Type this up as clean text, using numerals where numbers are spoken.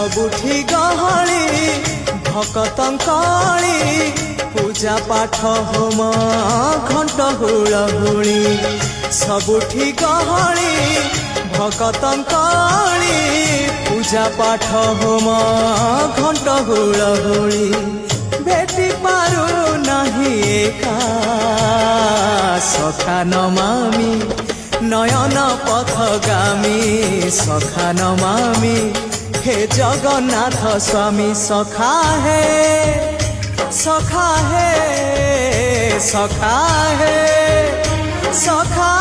सबुठी गहली भकतंकली पूजा पाठ होम घंट हुलहुली सबुठी गहली भकतंकली पूजा पाठ होम घंट हुलहुली भेटी पारू नहीं एका सखा नमामि नयन पथगामी सखा नमामि हे जगन्नाथ स्वामी सखा है सखा है सखा है सखा